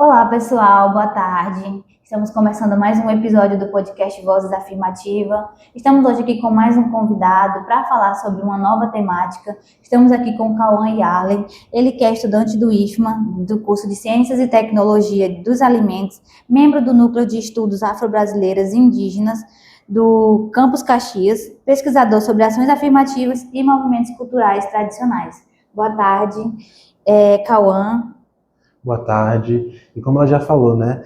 Olá, pessoal, boa tarde. Estamos começando mais um episódio do podcast Vozes Afirmativa. Estamos hoje aqui com mais um convidado para falar sobre uma nova temática. Estamos aqui com o Cauã Yarley. Ele que é estudante do IFMA, do curso de Ciências e Tecnologia dos Alimentos, membro do Núcleo de Estudos Afro-Brasileiras e Indígenas do Campus Caxias, pesquisador sobre ações afirmativas e movimentos culturais tradicionais. Boa tarde, Cauã. Boa tarde. E como ela já falou, né,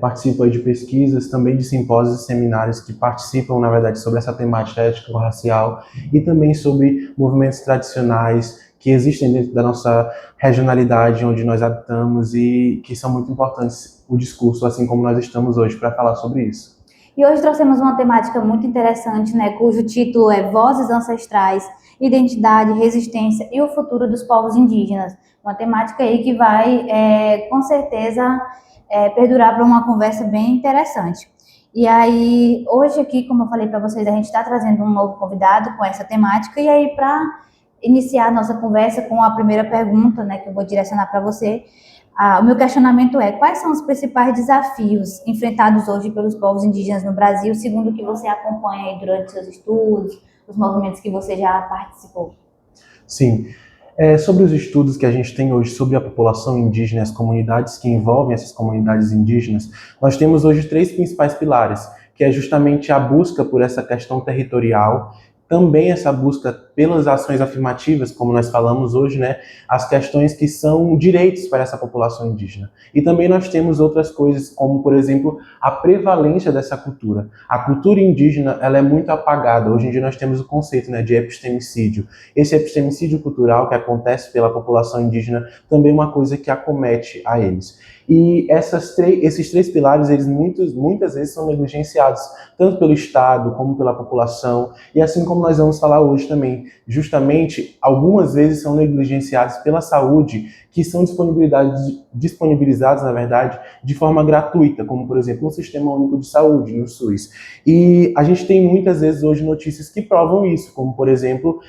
participo aí de pesquisas, também de simpósios e seminários que participam, na verdade, sobre essa temática étnico-racial e também sobre movimentos tradicionais que existem dentro da nossa regionalidade onde nós habitamos e que são muito importantes o discurso, assim como nós estamos hoje para falar sobre isso. E hoje trouxemos uma temática muito interessante, né, cujo título é Vozes Ancestrais, Identidade, Resistência e o Futuro dos Povos Indígenas. Uma temática aí que vai, com certeza, perdurar para uma conversa bem interessante. E aí, hoje aqui, como eu falei para vocês, a gente está trazendo um novo convidado com essa temática. E aí, para iniciar a nossa conversa com a primeira pergunta, né, que eu vou direcionar para você, o meu questionamento é: quais são os principais desafios enfrentados hoje pelos povos indígenas no Brasil, segundo o que você acompanha aí durante seus estudos, os movimentos que você já participou? Sim. Sobre os estudos que a gente tem hoje sobre a população indígena e as comunidades que envolvem essas comunidades indígenas, nós temos hoje 3 principais pilares, que é justamente a busca por essa questão territorial, também essa busca pelas ações afirmativas, como nós falamos hoje, né, as questões que são direitos para essa população indígena. E também nós temos outras coisas, como, por exemplo, a prevalência dessa cultura. A cultura indígena, ela é muito apagada. Hoje em dia nós temos o conceito, né, de epistemicídio. Esse epistemicídio cultural que acontece pela população indígena também é uma coisa que acomete a eles. E esses 3 pilares, eles muitas vezes são negligenciados, tanto pelo Estado como pela população, e assim como nós vamos falar hoje também, justamente, algumas vezes são negligenciados pela saúde, que são disponibilizados, na verdade, de forma gratuita, como, por exemplo, no Sistema Único de Saúde, no SUS. E a gente tem muitas vezes hoje notícias que provam isso, como, por exemplo,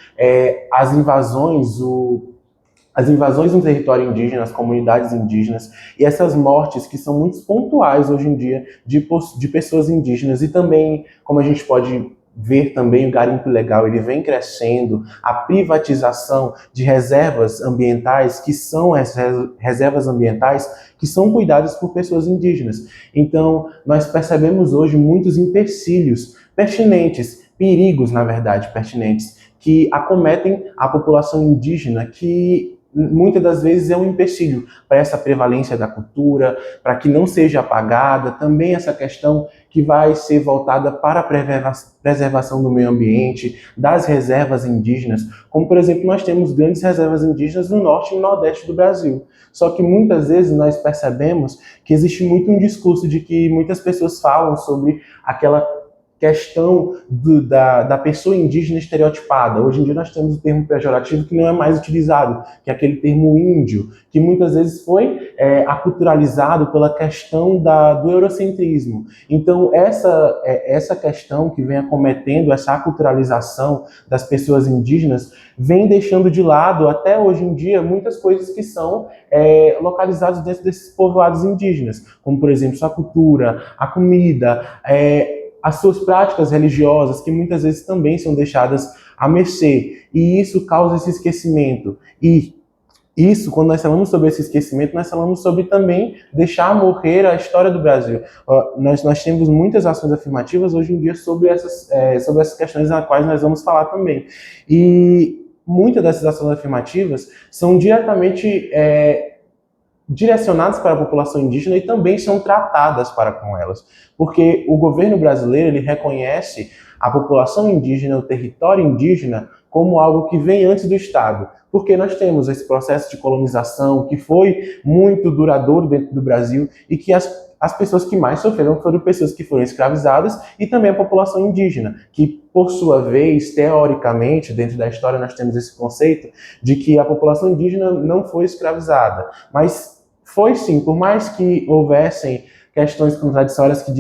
as invasões no território indígena, as comunidades indígenas, e essas mortes que são muito pontuais hoje em dia de pessoas indígenas, e também, como a gente pode ver também, o garimpo ilegal, ele vem crescendo, a privatização de reservas ambientais, que são as reservas ambientais que são cuidadas por pessoas indígenas. Então, nós percebemos hoje muitos empecilhos pertinentes, perigos, na verdade, pertinentes, que acometem a população indígena, que muitas das vezes é um empecilho para essa prevalência da cultura, para que não seja apagada, também essa questão que vai ser voltada para a preservação do meio ambiente, das reservas indígenas, como, por exemplo, nós temos grandes reservas indígenas no norte e no nordeste do Brasil. Só que muitas vezes nós percebemos que existe muito um discurso de que muitas pessoas falam sobre aquela questão da pessoa indígena estereotipada. Hoje em dia nós temos o termo pejorativo que não é mais utilizado, que é aquele termo índio, que muitas vezes foi aculturalizado pela questão do eurocentrismo. Então essa questão que vem acometendo, essa aculturalização das pessoas indígenas, vem deixando de lado, até hoje em dia, muitas coisas que são localizadas dentro desses povoados indígenas, como, por exemplo, sua cultura, a comida, as suas práticas religiosas, que muitas vezes também são deixadas à mercê. E isso causa esse esquecimento. E isso, quando nós falamos sobre esse esquecimento, nós falamos sobre também deixar morrer a história do Brasil. Nós temos muitas ações afirmativas hoje em dia sobre essas questões nas quais nós vamos falar também. E muitas dessas ações afirmativas são diretamente direcionadas para a população indígena e também são tratadas para com elas. Porque o governo brasileiro, ele reconhece a população indígena, o território indígena, como algo que vem antes do Estado. Porque nós temos esse processo de colonização que foi muito duradouro dentro do Brasil e que as pessoas que mais sofreram foram pessoas que foram escravizadas e também a população indígena, que, por sua vez, teoricamente, dentro da história nós temos esse conceito de que a população indígena não foi escravizada, mas foi sim, por mais que houvessem questões contraditórias que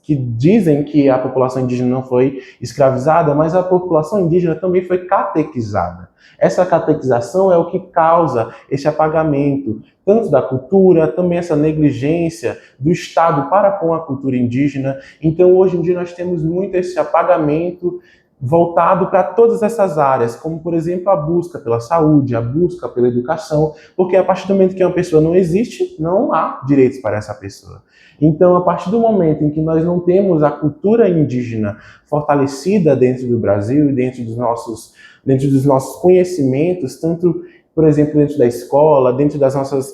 que dizem que a população indígena não foi escravizada, mas a população indígena também foi catequizada. Essa catequização é o que causa esse apagamento, tanto da cultura, também essa negligência do Estado para com a cultura indígena. Então, hoje em dia, nós temos muito esse apagamento voltado para todas essas áreas, como, por exemplo, a busca pela saúde, a busca pela educação, porque a partir do momento que uma pessoa não existe, não há direitos para essa pessoa. Então, a partir do momento em que nós não temos a cultura indígena fortalecida dentro do Brasil e dentro dos nossos conhecimentos, tanto, por exemplo, dentro da escola, dentro das nossas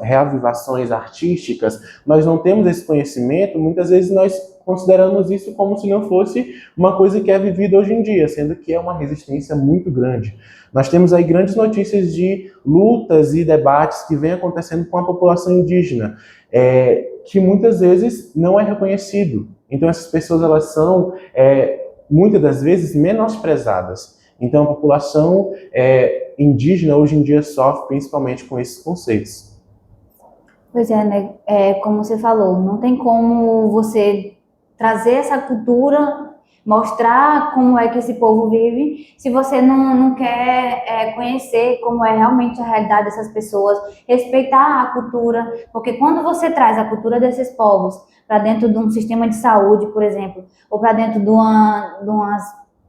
reavivações artísticas, nós não temos esse conhecimento, muitas vezes nós consideramos isso como se não fosse uma coisa que é vivida hoje em dia, sendo que é uma resistência muito grande. Nós temos aí grandes notícias de lutas e debates que vêm acontecendo com a população indígena, que muitas vezes não é reconhecido. Então essas pessoas, elas são, muitas das vezes, menosprezadas. Então a população indígena hoje em dia sofre principalmente com esses conceitos. Pois é, né? Como você falou, não tem como você trazer essa cultura, mostrar como é que esse povo vive, se você não quer conhecer como é realmente a realidade dessas pessoas, respeitar a cultura, porque quando você traz a cultura desses povos para dentro de um sistema de saúde, por exemplo, ou para dentro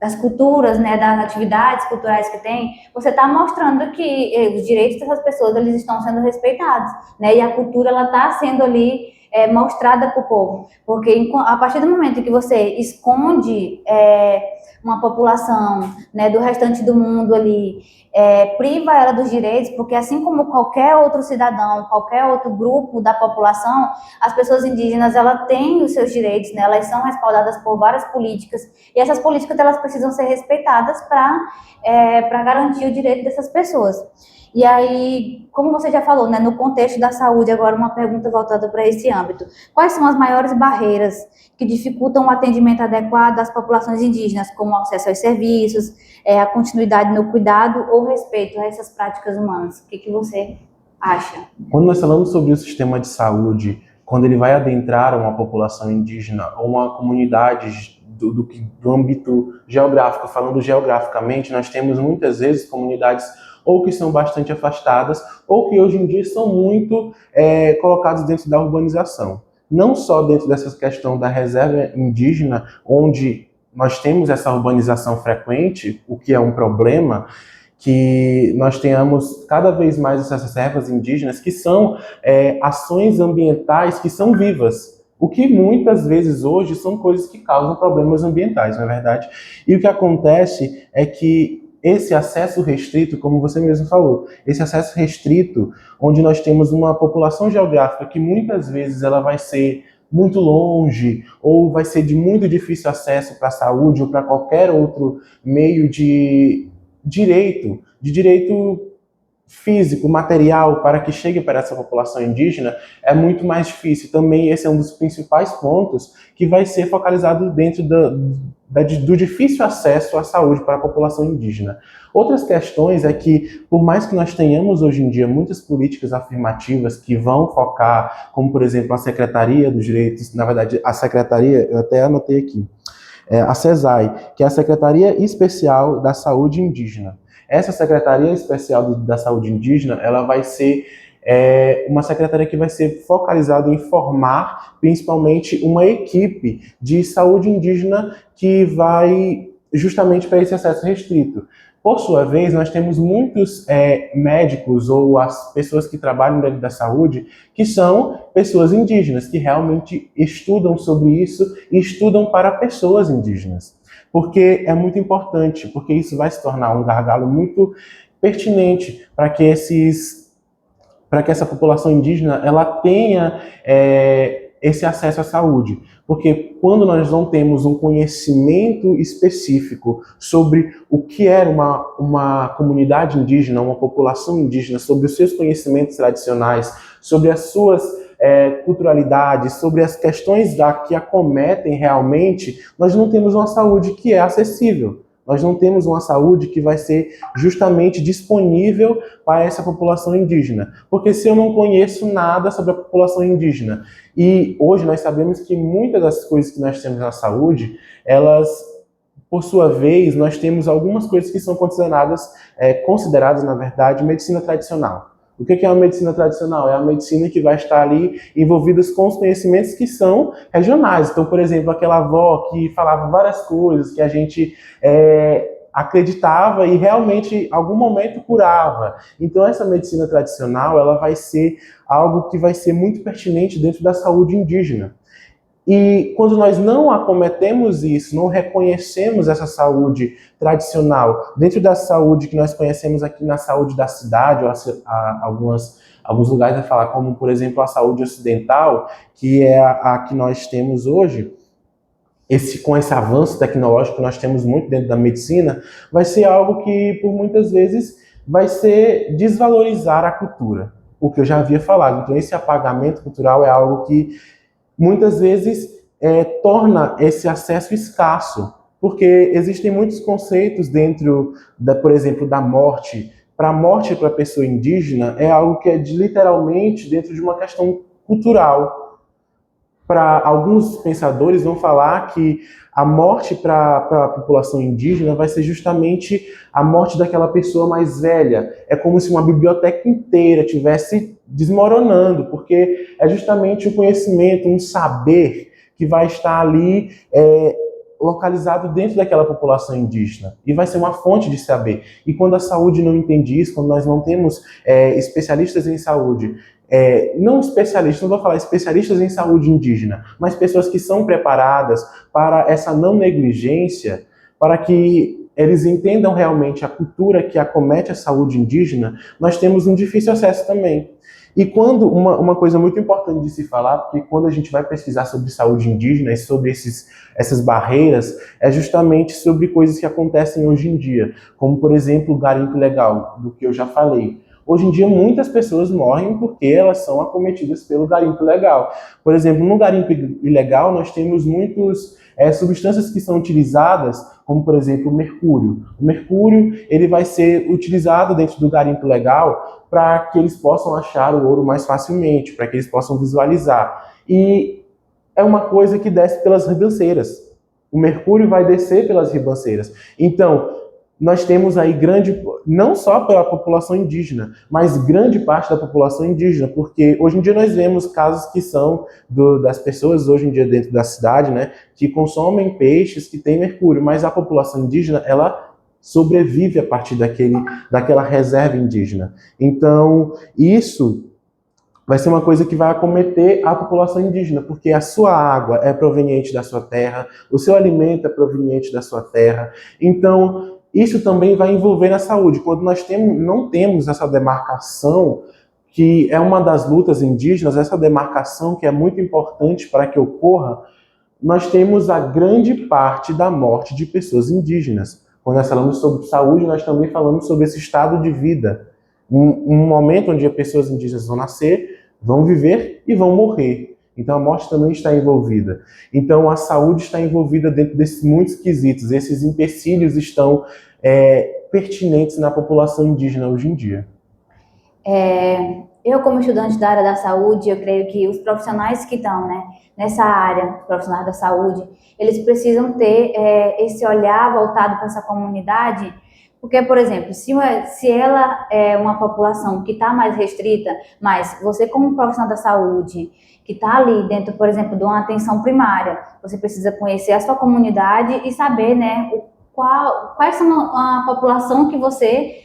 das culturas, né, das atividades culturais que tem, você está mostrando que os direitos dessas pessoas, eles estão sendo respeitados, né, e a cultura, ela está sendo ali mostrada para o povo, porque a partir do momento que você esconde uma população, né, do restante do mundo ali, priva ela dos direitos, porque assim como qualquer outro cidadão, qualquer outro grupo da população, as pessoas indígenas, elas têm os seus direitos, né, elas são respaldadas por várias políticas, e essas políticas, elas precisam ser respeitadas para garantir o direito dessas pessoas. E aí, como você já falou, né, no contexto da saúde, agora uma pergunta voltada para esse âmbito. Quais são as maiores barreiras que dificultam o atendimento adequado às populações indígenas, como o acesso aos serviços, a continuidade no cuidado ou respeito a essas práticas humanas? O que você acha? Quando nós falamos sobre o sistema de saúde, quando ele vai adentrar uma população indígena ou uma comunidade do âmbito geográfico, falando geograficamente, nós temos muitas vezes comunidades ou que são bastante afastadas, ou que hoje em dia são muito colocados dentro da urbanização. Não só dentro dessa questão da reserva indígena, onde nós temos essa urbanização frequente, o que é um problema, que nós tenhamos cada vez mais essas reservas indígenas, que são ações ambientais que são vivas, o que muitas vezes hoje são coisas que causam problemas ambientais, não é verdade? E o que acontece é que esse acesso restrito, como você mesmo falou, esse acesso restrito, onde nós temos uma população geográfica que muitas vezes ela vai ser muito longe, ou vai ser de muito difícil acesso para a saúde ou para qualquer outro meio de direito físico, material, para que chegue para essa população indígena, é muito mais difícil. Também esse é um dos principais pontos que vai ser focalizado dentro do difícil acesso à saúde para a população indígena. Outras questões é que, por mais que nós tenhamos hoje em dia muitas políticas afirmativas que vão focar, como por exemplo a Secretaria dos Direitos, na verdade a Secretaria, eu até anotei aqui, a SESAI, que é a Secretaria Especial da Saúde Indígena. Essa Secretaria Especial da Saúde Indígena, ela vai ser uma secretaria que vai ser focalizada em formar, principalmente, uma equipe de saúde indígena que vai justamente para esse acesso restrito. Por sua vez, nós temos muitos médicos ou as pessoas que trabalham dentro da saúde que são pessoas indígenas, que realmente estudam sobre isso e estudam para pessoas indígenas. Porque é muito importante, porque isso vai se tornar um gargalo muito pertinente para que essa população indígena ela tenha esse acesso à saúde. Porque quando nós não temos um conhecimento específico sobre o que era uma comunidade indígena, uma população indígena, sobre os seus conhecimentos tradicionais, sobre as suas culturalidades, sobre as questões que acometem realmente, nós não temos uma saúde que é acessível. Nós não temos uma saúde que vai ser justamente disponível para essa população indígena. Porque se eu não conheço nada sobre a população indígena, e hoje nós sabemos que muitas das coisas que nós temos na saúde, elas, por sua vez, nós temos algumas coisas que são consideradas, na verdade, medicina tradicional. O que é uma medicina tradicional? É a medicina que vai estar ali envolvida com os conhecimentos que são regionais. Então, por exemplo, aquela avó que falava várias coisas que a gente acreditava e realmente, em algum momento, curava. Então, essa medicina tradicional, ela vai ser algo que vai ser muito pertinente dentro da saúde indígena. E quando nós não acometemos isso, não reconhecemos essa saúde tradicional, dentro da saúde que nós conhecemos aqui na saúde da cidade, ou alguns lugares vai falar, como por exemplo a saúde ocidental, que é a que nós temos hoje, com esse avanço tecnológico que nós temos muito dentro da medicina, vai ser algo que por muitas vezes vai ser desvalorizar a cultura, o que eu já havia falado. Então esse apagamento cultural é algo que muitas vezes torna esse acesso escasso, porque existem muitos conceitos dentro, por exemplo, da morte. Para a morte para a pessoa indígena é algo que é literalmente dentro de uma questão cultural. Para alguns pensadores vão falar que a morte para a população indígena vai ser justamente a morte daquela pessoa mais velha. É como se uma biblioteca inteira tivesse desmoronando, porque é justamente o conhecimento, um saber que vai estar ali localizado dentro daquela população indígena e vai ser uma fonte de saber. E quando a saúde não entende isso, quando nós não temos especialistas em saúde, não especialistas, não vou falar especialistas em saúde indígena, mas pessoas que são preparadas para essa não negligência, para que eles entendam realmente a cultura que acomete a saúde indígena, nós temos um difícil acesso também. E quando uma coisa muito importante de se falar, porque quando a gente vai pesquisar sobre saúde indígena e sobre essas barreiras, é justamente sobre coisas que acontecem hoje em dia, como por exemplo o garimpo ilegal, do que eu já falei. Hoje em dia, muitas pessoas morrem porque elas são acometidas pelo garimpo ilegal. Por exemplo, no garimpo ilegal, nós temos muitas substâncias que são utilizadas, como, por exemplo, o mercúrio. O mercúrio ele vai ser utilizado dentro do garimpo ilegal para que eles possam achar o ouro mais facilmente, para que eles possam visualizar. E é uma coisa que desce pelas ribanceiras. O mercúrio vai descer pelas ribanceiras. Então, nós temos aí não só pela população indígena, mas grande parte da população indígena, porque hoje em dia nós vemos casos que são das pessoas hoje em dia dentro da cidade, né, que consomem peixes que têm mercúrio, mas a população indígena, ela sobrevive a partir daquela reserva indígena. Então, isso vai ser uma coisa que vai acometer a população indígena, porque a sua água é proveniente da sua terra, o seu alimento é proveniente da sua terra. Então, isso também vai envolver na saúde. Quando nós não temos essa demarcação, que é uma das lutas indígenas, essa demarcação que é muito importante para que ocorra, nós temos a grande parte da morte de pessoas indígenas. Quando nós falamos sobre saúde, nós também falamos sobre esse estado de vida. Um momento onde as pessoas indígenas vão nascer, vão viver e vão morrer. Então a morte também está envolvida. Então a saúde está envolvida dentro desses muitos quesitos. Esses empecilhos estão pertinentes na população indígena hoje em dia. Eu, como estudante da área da saúde, eu creio que os profissionais que estão, né, nessa área, os profissionais da saúde, eles precisam ter esse olhar voltado para essa comunidade, porque, por exemplo, se ela é uma população que está mais restrita, mas você como profissional da saúde, que está ali dentro, por exemplo, de uma atenção primária, você precisa conhecer a sua comunidade e saber, né, quais são a população que você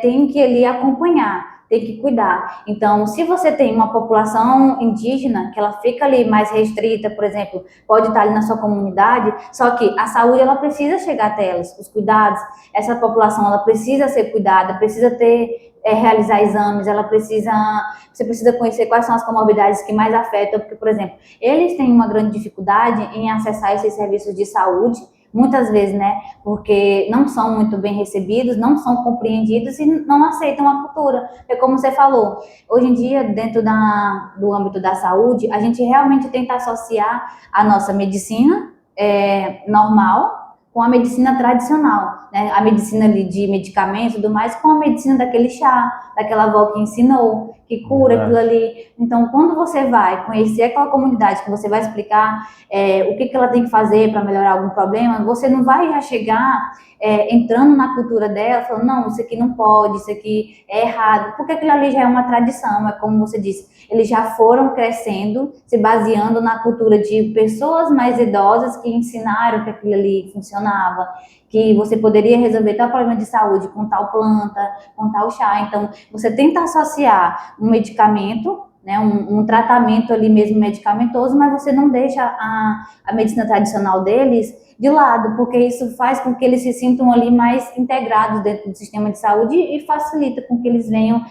tem que ali acompanhar, tem que cuidar. Então, se você tem uma população indígena, que ela fica ali mais restrita, por exemplo, pode estar ali na sua comunidade, só que a saúde, ela precisa chegar até elas, os cuidados, essa população, ela precisa ser cuidada, precisa realizar exames, você precisa conhecer quais são as comorbidades que mais afetam, porque, por exemplo, eles têm uma grande dificuldade em acessar esses serviços de saúde, muitas vezes, né, porque não são muito bem recebidos, não são compreendidos e não aceitam a cultura. É como você falou, hoje em dia, dentro do âmbito da saúde, a gente realmente tenta associar a nossa medicina normal com a medicina tradicional, né? A medicina ali de medicamentos e tudo mais, com a medicina daquele chá, daquela avó que ensinou, que cura aquilo ali. Então, quando você vai conhecer aquela comunidade, que você vai explicar o que ela tem que fazer para melhorar algum problema, você não vai já chegar entrando na cultura dela, falando, não, isso aqui não pode, isso aqui é errado, porque aquilo ali já é uma tradição, é como você disse, eles já foram crescendo, se baseando na cultura de pessoas mais idosas que ensinaram que aquilo ali funcionava, que você poderia resolver tal problema de saúde com tal planta, com tal chá. Então, você tenta associar um medicamento, né, um tratamento ali mesmo medicamentoso, mas você não deixa a medicina tradicional deles de lado, porque isso faz com que eles se sintam ali mais integrados dentro do sistema de saúde e facilita com que eles venham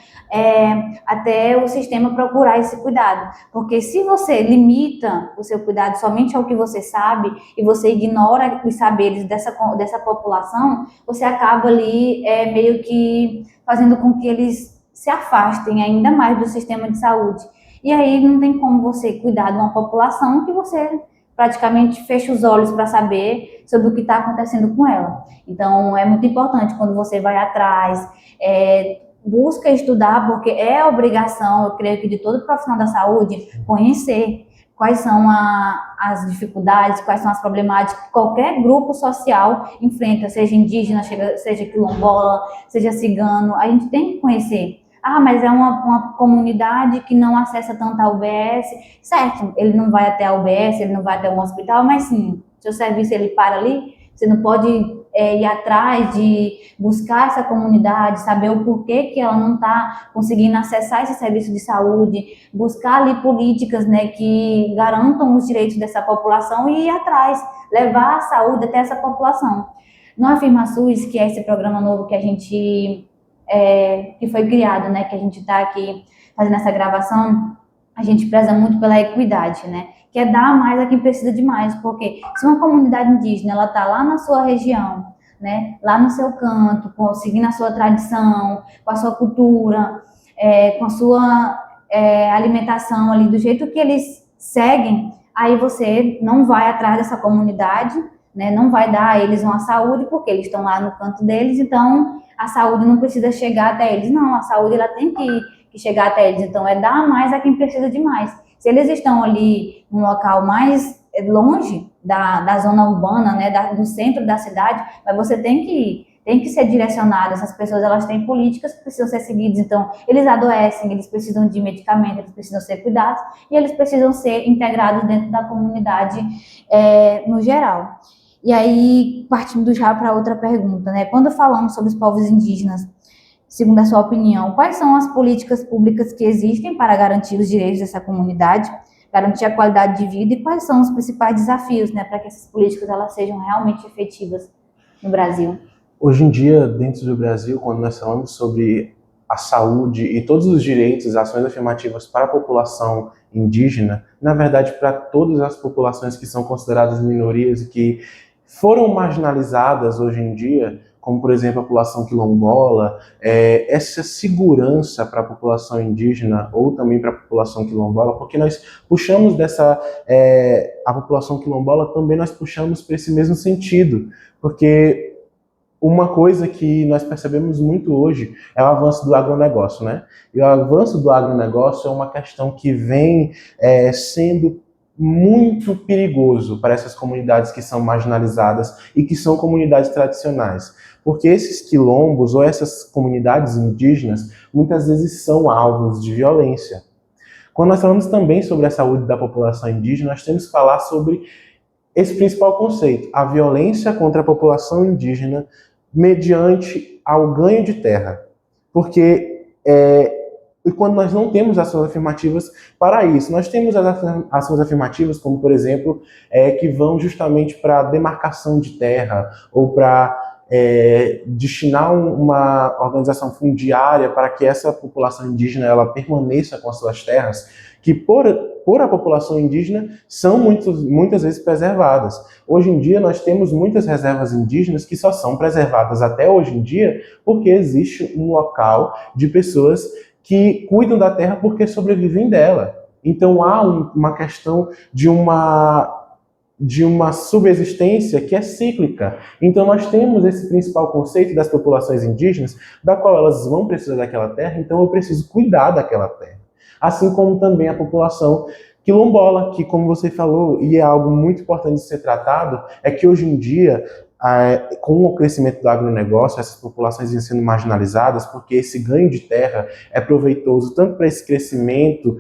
até o sistema procurar esse cuidado. Porque se você limita o seu cuidado somente ao que você sabe e você ignora os saberes dessa população, você acaba ali meio que fazendo com que eles se afastem ainda mais do sistema de saúde. E aí não tem como você cuidar de uma população que você praticamente fecha os olhos para saber sobre o que está acontecendo com ela. Então, é muito importante quando você vai atrás, busca estudar, porque é obrigação, eu creio que de todo profissional da saúde, conhecer quais são as dificuldades, quais são as problemáticas que qualquer grupo social enfrenta, seja indígena, seja quilombola, seja cigano, a gente tem que conhecer. Ah, mas é uma comunidade que não acessa tanto a UBS. Certo, ele não vai até a UBS, ele não vai até um hospital, mas sim, seu serviço ele para ali, você não pode ir atrás de buscar essa comunidade, saber o porquê que ela não está conseguindo acessar esse serviço de saúde, buscar ali políticas, né, que garantam os direitos dessa população e ir atrás, levar a saúde até essa população. No Afirma SUS, que é esse programa novo que a gente que foi criado, né, que a gente está aqui fazendo essa gravação, a gente preza muito pela equidade, né, que é dar mais a quem precisa de mais, porque se uma comunidade indígena, ela está lá na sua região, né, lá no seu canto, seguindo a sua tradição, com a sua cultura, com a sua alimentação ali, do jeito que eles seguem, aí você não vai atrás dessa comunidade, né, não vai dar a eles uma saúde, porque eles estão lá no canto deles, então a saúde não precisa chegar até eles, não, a saúde ela tem que chegar até eles, então é dar mais a quem precisa de mais. Se eles estão ali num local mais longe da zona urbana, né, do centro da cidade, mas você tem que ser direcionado, essas pessoas elas têm políticas que precisam ser seguidas, então eles adoecem, eles precisam de medicamento, eles precisam ser cuidados e eles precisam ser integrados dentro da comunidade no geral. E aí, partindo já para outra pergunta, né? Quando falamos sobre os povos indígenas, segundo a sua opinião, quais são as políticas públicas que existem para garantir os direitos dessa comunidade, garantir a qualidade de vida e quais são os principais desafios, né, para que essas políticas elas sejam realmente efetivas no Brasil? Hoje em dia, dentro do Brasil, quando nós falamos sobre a saúde e todos os direitos, ações afirmativas para a população indígena, na verdade, para todas as populações que são consideradas minorias e que foram marginalizadas hoje em dia, como, por exemplo, a população quilombola, essa segurança para a população indígena ou também para a população quilombola, porque nós puxamos a população quilombola também nós puxamos para esse mesmo sentido, porque uma coisa que nós percebemos muito hoje é o avanço do agronegócio, né? E o avanço do agronegócio é uma questão que vem sendo muito perigoso para essas comunidades que são marginalizadas e que são comunidades tradicionais. Porque esses quilombos ou essas comunidades indígenas muitas vezes são alvos de violência. Quando nós falamos também sobre a saúde da população indígena, nós temos que falar sobre esse principal conceito, a violência contra a população indígena mediante ao ganho de terra. Porque e quando nós não temos ações afirmativas para isso, nós temos as ações afirmativas, como por exemplo, que vão justamente para demarcação de terra ou para destinar uma organização fundiária para que essa população indígena ela permaneça com as suas terras, que por a população indígena são muitas vezes preservadas. Hoje em dia nós temos muitas reservas indígenas que só são preservadas até hoje em dia porque existe um local de pessoas que cuidam da terra porque sobrevivem dela. Então há uma questão de uma de uma subsistência que é cíclica. Então nós temos esse principal conceito das populações indígenas, da qual elas vão precisar daquela terra, então eu preciso cuidar daquela terra. Assim como também a população quilombola, que como você falou, e é algo muito importante de ser tratado, é que hoje em dia, com o crescimento do agronegócio, essas populações vêm sendo marginalizadas, porque esse ganho de terra é proveitoso tanto para esse crescimento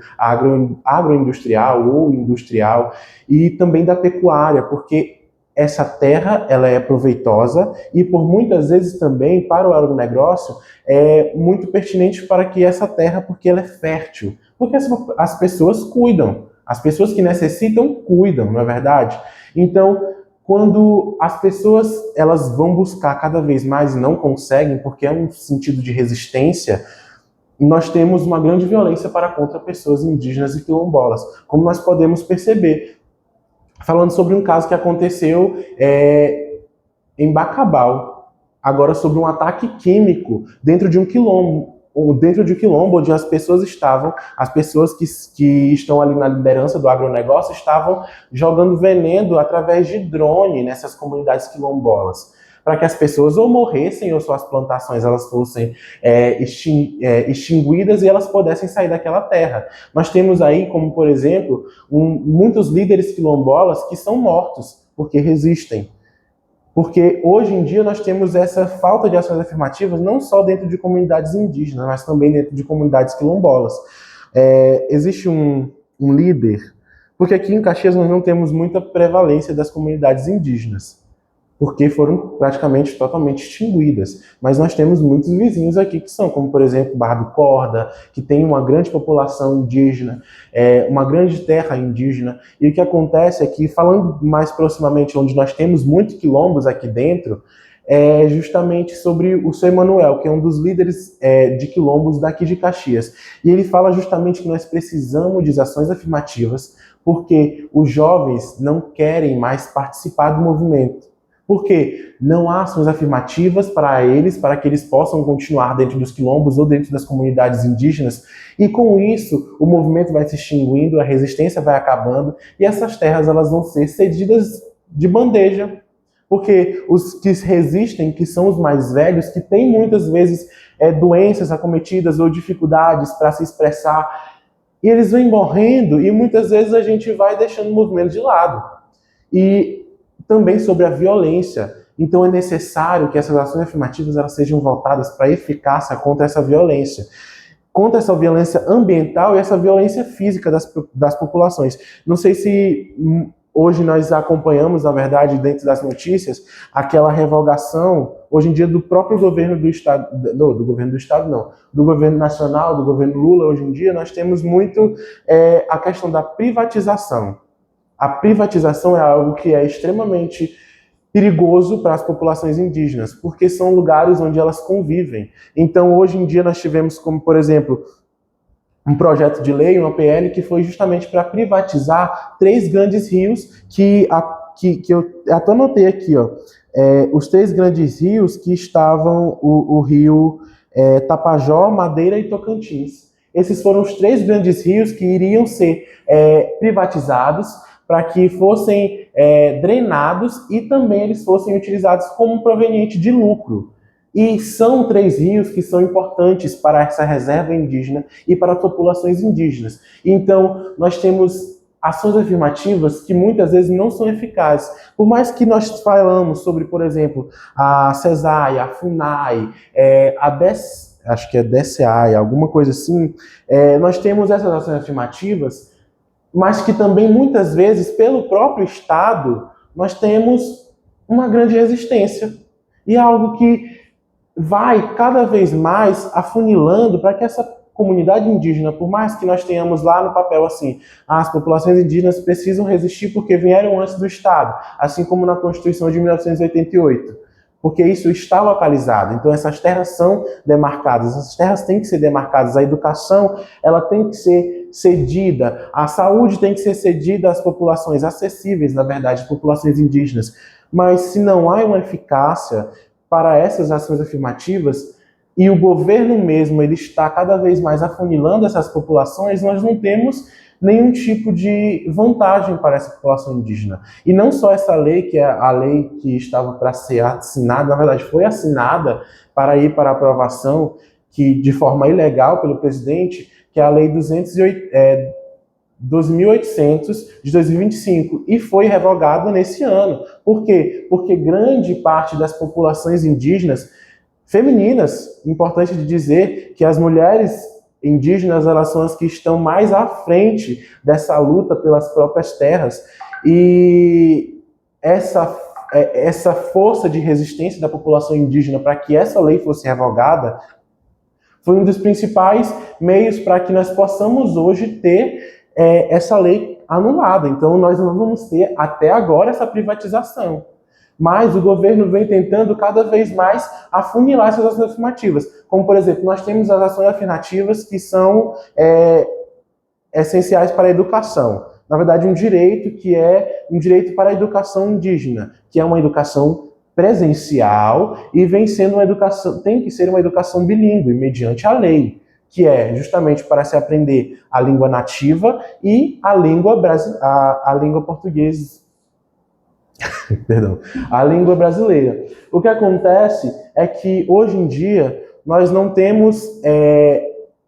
agroindustrial ou industrial, e também da pecuária, porque essa terra ela é proveitosa e por muitas vezes também para o agronegócio é muito pertinente para que essa terra, porque ela é fértil, porque as pessoas cuidam, as pessoas que necessitam cuidam, não é verdade? Então, quando as pessoas elas vão buscar cada vez mais e não conseguem, porque é um sentido de resistência, nós temos uma grande violência para contra pessoas indígenas e quilombolas, como nós podemos perceber. Falando sobre um caso que aconteceu em Bacabal, agora sobre um ataque químico dentro de um quilombo, onde as pessoas estavam, as pessoas que estão ali na liderança do agronegócio estavam jogando veneno através de drone nessas comunidades quilombolas, para que as pessoas ou morressem ou suas plantações elas fossem extinguidas e elas pudessem sair daquela terra. Nós temos aí, como por exemplo, muitos líderes quilombolas que são mortos porque resistem. Porque hoje em dia nós temos essa falta de ações afirmativas não só dentro de comunidades indígenas, mas também dentro de comunidades quilombolas. Existe um líder, porque aqui em Caxias nós não temos muita prevalência das comunidades indígenas, porque foram praticamente totalmente extinguidas. Mas nós temos muitos vizinhos aqui que são, como por exemplo Barra do Corda, que tem uma grande população indígena, uma grande terra indígena. E o que acontece é que, falando mais proximamente onde nós temos muitos quilombos aqui dentro, é justamente sobre o seu Emanuel, que é um dos líderes de quilombos daqui de Caxias. E ele fala justamente que nós precisamos de ações afirmativas, porque os jovens não querem mais participar do movimento. Porque não há ações afirmativas para eles, para que eles possam continuar dentro dos quilombos ou dentro das comunidades indígenas. E com isso, o movimento vai se extinguindo, a resistência vai acabando e essas terras elas vão ser cedidas de bandeja. Porque os que resistem, que são os mais velhos, que têm muitas vezes doenças acometidas ou dificuldades para se expressar, e eles vêm morrendo e muitas vezes a gente vai deixando o movimento de lado. E também sobre a violência. Então é necessário que essas ações afirmativas elas sejam voltadas para a eficácia contra essa violência ambiental e essa violência física das populações. Não sei se hoje nós acompanhamos, na verdade, dentro das notícias, aquela revogação, hoje em dia, do próprio governo do Estado, do governo nacional, do governo Lula, hoje em dia, nós temos muito a questão da privatização. A privatização é algo que é extremamente perigoso para as populações indígenas, porque são lugares onde elas convivem. Então, hoje em dia, nós tivemos como, por exemplo, um projeto de lei, uma PL, que foi justamente para privatizar 3 grandes rios que eu até anotei aqui, ó, os 3 grandes rios que estavam o rio Tapajó, Madeira e Tocantins. Esses foram os 3 grandes rios que iriam ser privatizados para que fossem drenados e também eles fossem utilizados como proveniente de lucro. E são 3 rios que são importantes para essa reserva indígena e para as populações indígenas. Então, nós temos ações afirmativas que muitas vezes não são eficazes. Por mais que nós falamos sobre, por exemplo, a CESAI, a FUNAI, acho que é DCAI, alguma coisa assim, nós temos essas ações afirmativas, mas que também muitas vezes, pelo próprio Estado, nós temos uma grande resistência. E é algo que vai cada vez mais afunilando para que essa comunidade indígena, por mais que nós tenhamos lá no papel assim, as populações indígenas precisam resistir porque vieram antes do Estado, assim como na Constituição de 1988. Porque isso está localizado. Então essas terras são demarcadas, essas terras têm que ser demarcadas, a educação ela tem que ser cedida, a saúde tem que ser cedida às populações acessíveis, na verdade, populações indígenas. Mas se não há uma eficácia para essas ações afirmativas e o governo mesmo ele está cada vez mais afunilando essas populações, nós não temos nenhum tipo de vantagem para essa população indígena. E não só essa lei, que é a lei que estava para ser assinada, na verdade foi assinada para ir para aprovação, que de forma ilegal pelo presidente, que é a Lei 2.800 de 2025, e foi revogada nesse ano. Por quê? Porque grande parte das populações indígenas femininas, importante de dizer que as mulheres indígenas, elas são as que estão mais à frente dessa luta pelas próprias terras, e essa força de resistência da população indígena para que essa lei fosse revogada foi um dos principais meios para que nós possamos hoje ter essa lei anulada. Então, nós não vamos ter até agora essa privatização. Mas o governo vem tentando cada vez mais afunilar essas ações afirmativas. Como, por exemplo, nós temos as ações afirmativas que são essenciais para a educação. Na verdade, um direito que é um direito para a educação indígena, que é uma educação presencial e vem sendo uma educação, tem que ser uma educação bilíngue, mediante a lei, que é justamente para se aprender a língua nativa e a língua portuguesa, perdão, a língua brasileira. O que acontece é que hoje em dia nós não temos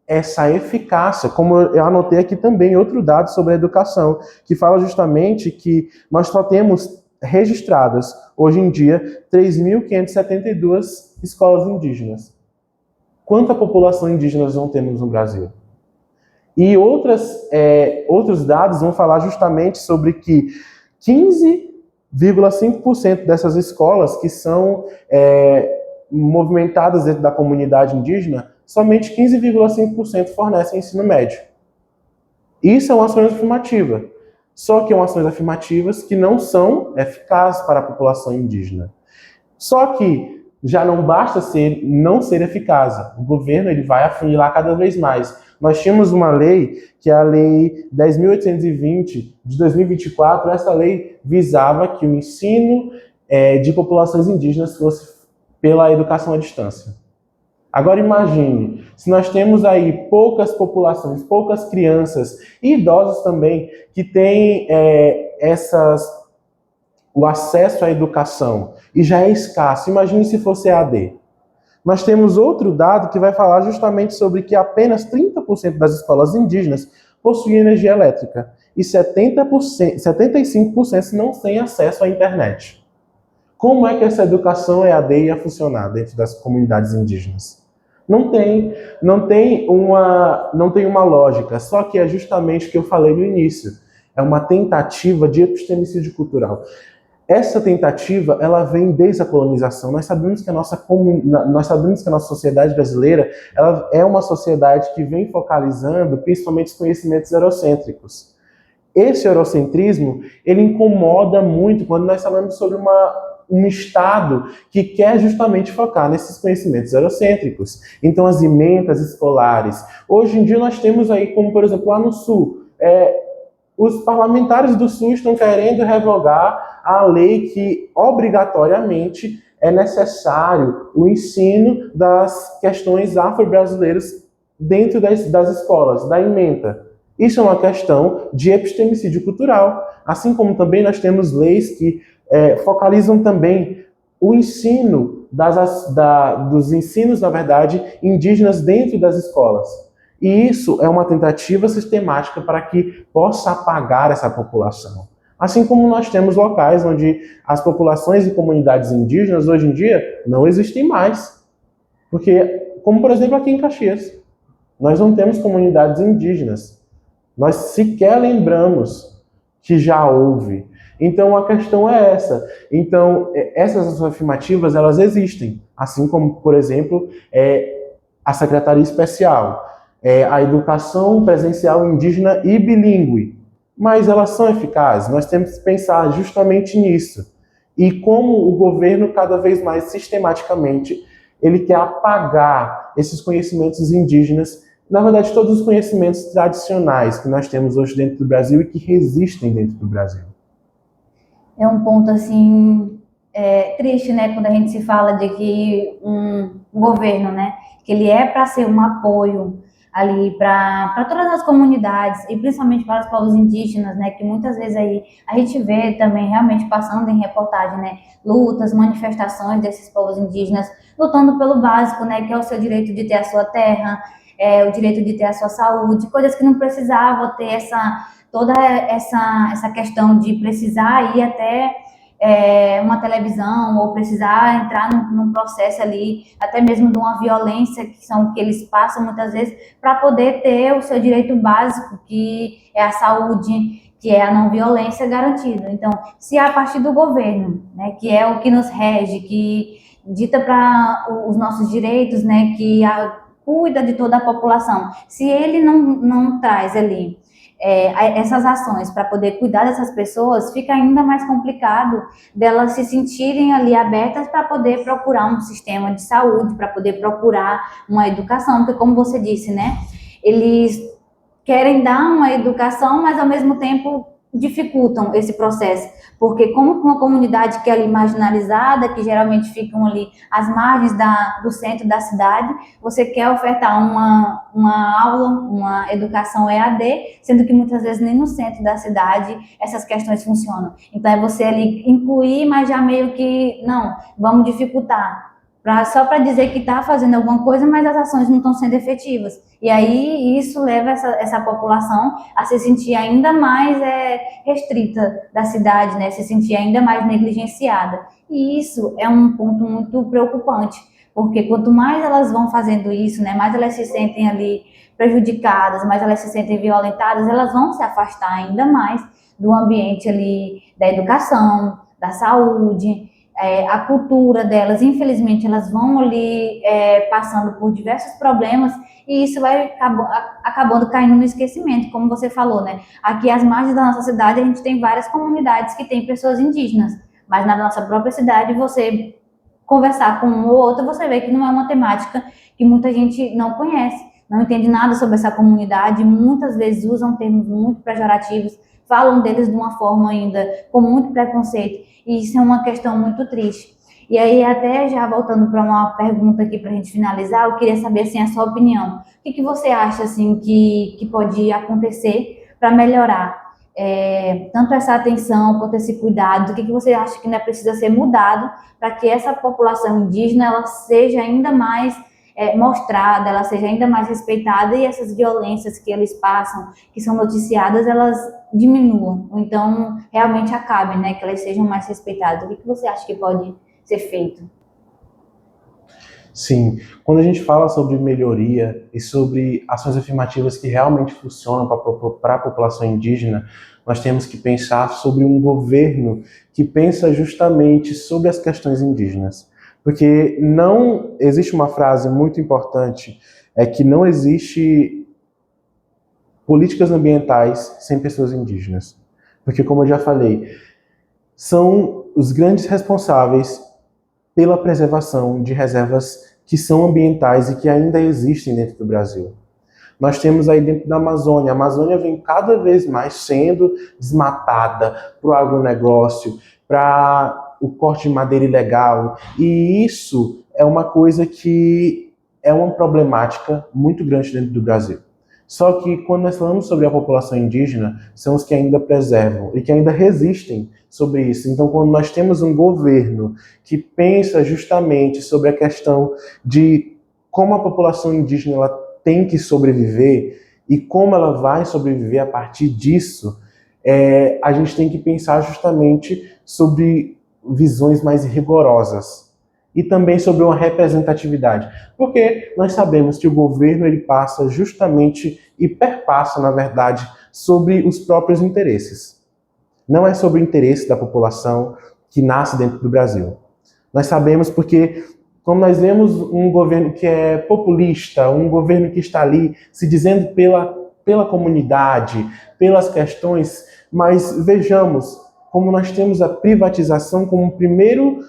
essa eficácia, como eu anotei aqui também outro dado sobre a educação, que fala justamente que nós só temos registradas, hoje em dia, 3.572 escolas indígenas. Quanta população indígena nós não temos no Brasil? E outros dados vão falar justamente sobre que 15,5% dessas escolas que são movimentadas dentro da comunidade indígena, somente 15,5% fornecem ensino médio. Isso é uma ação afirmativa. Só que são ações afirmativas que não são eficazes para a população indígena. Só que já não basta não ser eficaz. O governo ele vai afunilar cada vez mais. Nós tínhamos uma lei, que é a Lei 10.820 de 2024. Essa lei visava que o ensino de populações indígenas fosse pela educação à distância. Agora imagine, se nós temos aí poucas populações, poucas crianças e idosos também, que têm o acesso à educação e já é escasso, imagine se fosse EAD. Nós temos outro dado que vai falar justamente sobre que apenas 30% das escolas indígenas possuem energia elétrica e 75% não têm acesso à internet. Como é que essa educação EAD ia funcionar dentro das comunidades indígenas? Não tem uma lógica, só que é justamente o que eu falei no início. É uma tentativa de epistemicídio cultural. Essa tentativa, ela vem desde a colonização. Nós sabemos que a nossa sociedade brasileira, ela é uma sociedade que vem focalizando principalmente os conhecimentos eurocêntricos. Esse eurocentrismo, ele incomoda muito quando nós falamos sobre um Estado que quer justamente focar nesses conhecimentos eurocêntricos. Então, as emendas escolares. Hoje em dia nós temos aí, como por exemplo lá no Sul, os parlamentares do Sul estão querendo revogar a lei que obrigatoriamente é necessário o ensino das questões afro-brasileiras dentro das escolas, da ementa. Isso é uma questão de epistemicídio cultural. Assim como também nós temos leis que focalizam também o ensino dos ensinos, na verdade, indígenas dentro das escolas. E isso é uma tentativa sistemática para que possa apagar essa população. Assim como nós temos locais onde as populações e comunidades indígenas hoje em dia não existem mais. Porque, como por exemplo aqui em Caxias, nós não temos comunidades indígenas. Nós sequer lembramos que já houve. Então a questão é essa. Então essas ações afirmativas, elas existem. Assim como, por exemplo, a Secretaria Especial, a educação presencial indígena e bilíngue. Mas elas são eficazes. Nós temos que pensar justamente nisso. E como o governo, cada vez mais sistematicamente, ele quer apagar esses conhecimentos indígenas, na verdade, todos os conhecimentos tradicionais que nós temos hoje dentro do Brasil e que resistem dentro do Brasil. É um ponto, assim, triste, né, quando a gente se fala de que um governo, né, que ele é para ser um apoio ali para todas as comunidades e principalmente para os povos indígenas, né, que muitas vezes aí a gente vê também realmente passando em reportagem, né, lutas, manifestações desses povos indígenas lutando pelo básico, né, que é o seu direito de ter a sua terra, o direito de ter a sua saúde, coisas que não precisava ter toda essa questão de precisar ir até uma televisão ou precisar entrar num processo ali, até mesmo de uma violência que são que eles passam muitas vezes para poder ter o seu direito básico, que é a saúde, que é a não violência garantida. Então, se a partir do governo, né, que é o que nos rege, que dita para os nossos direitos, né, cuida de toda a população, se ele não traz ali essas ações para poder cuidar dessas pessoas, fica ainda mais complicado delas se sentirem ali abertas para poder procurar um sistema de saúde, para poder procurar uma educação, porque como você disse, né, eles querem dar uma educação, mas ao mesmo tempo dificultam esse processo, porque como uma comunidade que é ali marginalizada, que geralmente ficam ali às margens do centro da cidade, você quer ofertar uma aula, uma educação EAD, sendo que muitas vezes nem no centro da cidade essas questões funcionam. Então é você ali incluir, mas já meio que, não, vamos dificultar. Só para dizer que está fazendo alguma coisa, mas as ações não estão sendo efetivas. E aí isso leva essa população a se sentir ainda mais restrita da cidade, né? Se sentir ainda mais negligenciada. E isso é um ponto muito preocupante, porque quanto mais elas vão fazendo isso, né, mais elas se sentem ali prejudicadas, mais elas se sentem violentadas, elas vão se afastar ainda mais do ambiente ali da educação, da saúde, a cultura delas. Infelizmente, elas vão ali passando por diversos problemas e isso vai acabando caindo no esquecimento, como você falou, né? Aqui, às margens da nossa cidade, a gente tem várias comunidades que têm pessoas indígenas, mas na nossa própria cidade, você conversar com um ou outro, você vê que não é uma temática que muita gente não conhece, não entende nada sobre essa comunidade, muitas vezes usam termos muito pejorativos, falam deles de uma forma ainda com muito preconceito, e isso é uma questão muito triste. E aí, até já voltando para uma pergunta aqui para a gente finalizar, eu queria saber, assim, a sua opinião. O que você acha, assim, que pode acontecer para melhorar tanto essa atenção quanto esse cuidado? O que você acha que ainda precisa ser mudado para que essa população indígena ela seja ainda mais mostrada, ela seja ainda mais respeitada e essas violências que eles passam, que são noticiadas, elas diminuam, ou então realmente acabem, né, que elas sejam mais respeitadas? O que você acha que pode ser feito? Sim, quando a gente fala sobre melhoria e sobre ações afirmativas que realmente funcionam para a população indígena, nós temos que pensar sobre um governo que pensa justamente sobre as questões indígenas. Porque não existe uma frase muito importante, é que não existe políticas ambientais sem pessoas indígenas. Porque, como eu já falei, são os grandes responsáveis pela preservação de reservas que são ambientais e que ainda existem dentro do Brasil. Nós temos aí dentro da Amazônia, a Amazônia vem cada vez mais sendo desmatada para o agronegócio, para o corte de madeira ilegal, e isso é uma coisa que é uma problemática muito grande dentro do Brasil. Só que quando nós falamos sobre a população indígena, são os que ainda preservam e que ainda resistem sobre isso. Então, quando nós temos um governo que pensa justamente sobre a questão de como a população indígena ela tem que sobreviver e como ela vai sobreviver a partir disso, a gente tem que pensar justamente sobre visões mais rigorosas e também sobre uma representatividade, porque nós sabemos que o governo ele passa justamente e perpassa, na verdade, sobre os próprios interesses. Não é sobre o interesse da população que nasce dentro do Brasil. Nós sabemos porque, como nós vemos um governo que é populista, um governo que está ali se dizendo pela comunidade, pelas questões, mas vejamos como nós temos a privatização como um primeiro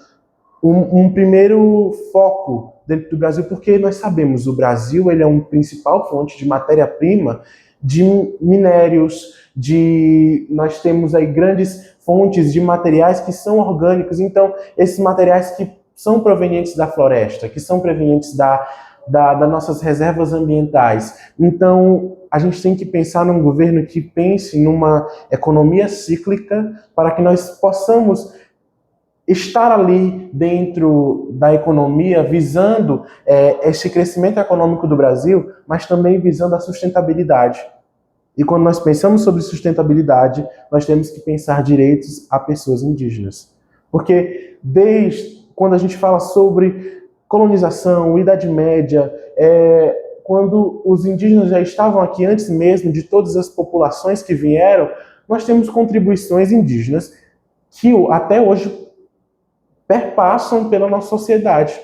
foco dentro do Brasil, porque nós sabemos o Brasil ele é uma principal fonte de matéria-prima de minérios, nós temos aí grandes fontes de materiais que são orgânicos, então esses materiais que são provenientes da floresta, que são provenientes das nossas reservas ambientais. Então, a gente tem que pensar num governo que pense numa economia cíclica para que nós possamos estar ali dentro da economia visando esse crescimento econômico do Brasil, mas também visando a sustentabilidade. E quando nós pensamos sobre sustentabilidade, nós temos que pensar direitos a pessoas indígenas. Porque desde quando a gente fala sobre colonização, Idade Média, quando os indígenas já estavam aqui antes mesmo de todas as populações que vieram, nós temos contribuições indígenas que até hoje perpassam pela nossa sociedade.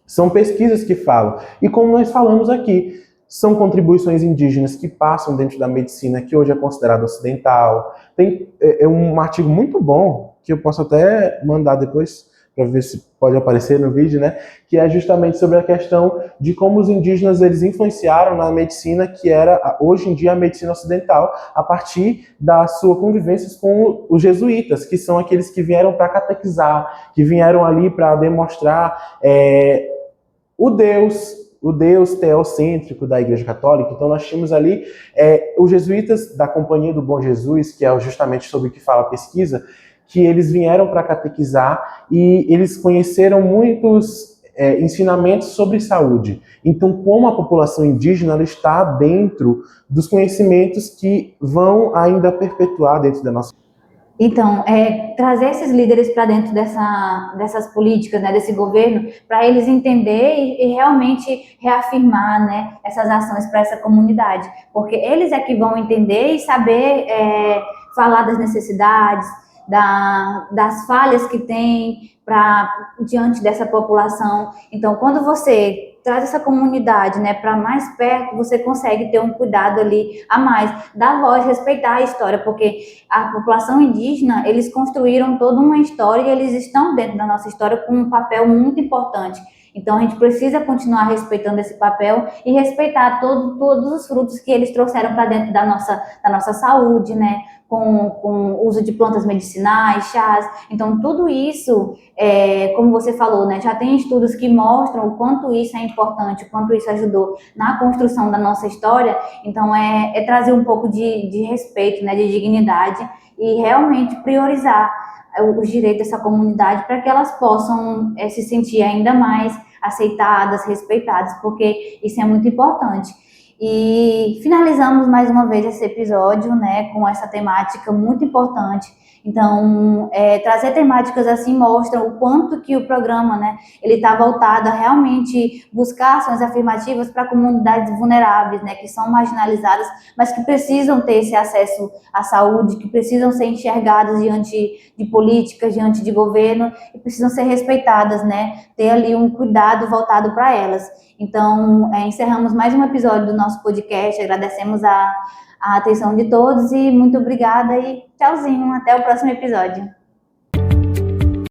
São pesquisas que falam. E como nós falamos aqui, são contribuições indígenas que passam dentro da medicina, que hoje é considerada ocidental. Tem um artigo muito bom, que eu posso até mandar depois, para ver se pode aparecer no vídeo, né? Que é justamente sobre a questão de como os indígenas eles influenciaram na medicina, que era hoje em dia a medicina ocidental, a partir da sua convivência com os jesuítas, que são aqueles que vieram para catequizar, que vieram ali para demonstrar o Deus teocêntrico da Igreja Católica. Então nós tínhamos ali os jesuítas da Companhia do Bom Jesus, que é justamente sobre o que fala a pesquisa, que eles vieram para catequizar e eles conheceram muitos ensinamentos sobre saúde. Então, como a população indígena ela está dentro dos conhecimentos que vão ainda perpetuar dentro da nossa. Então, trazer esses líderes para dentro dessas políticas, né, desse governo, para eles entender e realmente reafirmar, né, essas ações para essa comunidade, porque eles é que vão entender e saber falar das necessidades, das falhas que tem diante dessa população. Então, quando você traz essa comunidade, né, para mais perto, você consegue ter um cuidado ali a mais, dar voz, respeitar a história, porque a população indígena, eles construíram toda uma história e eles estão dentro da nossa história com um papel muito importante. Então, a gente precisa continuar respeitando esse papel e respeitar todos os frutos que eles trouxeram para dentro da nossa saúde, né? Com o uso de plantas medicinais, chás. Então, tudo isso, como você falou, né? Já tem estudos que mostram o quanto isso é importante, o quanto isso ajudou na construção da nossa história. Então, é trazer um pouco de respeito, né? De dignidade e realmente priorizar os direitos dessa comunidade para que elas possam se sentir ainda mais aceitadas, respeitadas, porque isso é muito importante. E finalizamos mais uma vez esse episódio, né, com essa temática muito importante. Então, trazer temáticas assim mostra o quanto que o programa, né, ele está voltado a realmente buscar ações afirmativas para comunidades vulneráveis, né, que são marginalizadas, mas que precisam ter esse acesso à saúde, que precisam ser enxergadas diante de políticas, diante de governo, e precisam ser respeitadas, né, ter ali um cuidado voltado para elas. Então, encerramos mais um episódio do nosso podcast, agradecemos a atenção de todos e muito obrigada e tchauzinho, até o próximo episódio.